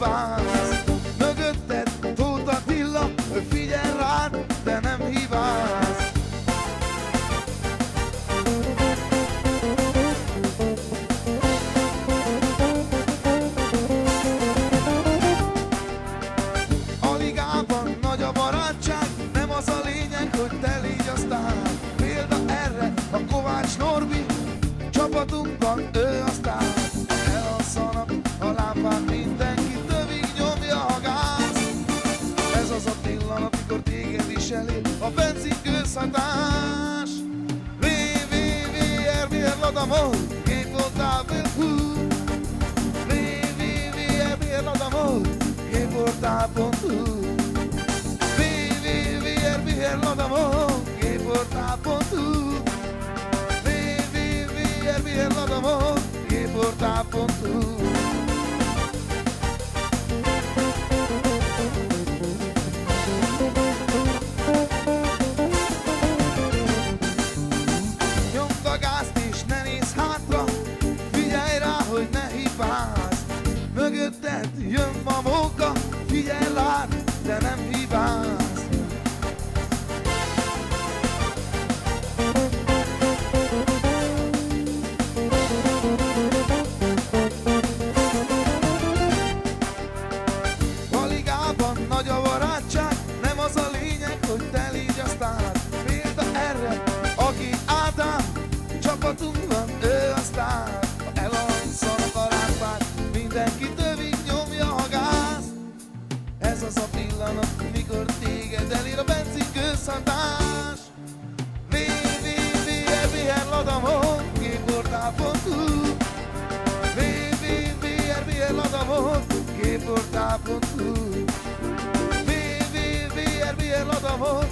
hibáz. Mögötted Tóth Attila, figyel rád, de nem hibáz. A ligában nagy a barátság, nem az a lényeg, hogy te légy a sztár. Példa erre a Kovács Norbi, csapatunkban ő a sztár. Elalsz a nap, a lámpán mindenki tövig nyomja a gáz. Ez az a pillanat, mikor téged is elér a benzinkőszhatás. VVVRBR Ladamol, Géportál.hu. VVVRBR Ladamol, Géportál.hu. VVVRBR Ladamol, Géportál.hu. VVVRBR Ladamol, Géportál.hu. Nyomd a gázt és ne nézz hátra, figyelj rá, hogy ne hibázz. Mögötted jön a móka, figyelj rád, de nem hibázz. A ligában nagy a barátság, nem az a lényeg, hogy te légy a sztár. Példa erre, aki Ádám, csapatunkban ő a sztár. Ha elalszanak a lámpát, mindenki tövig nyomja a gáz. Ez az a pillanat, mikor téged elér a benzinkőszhatás. VVVRBR Ladamol, Géportál.hu. VVVRBR Ladamol, Géportál.hu. VVVRBR Ladamol,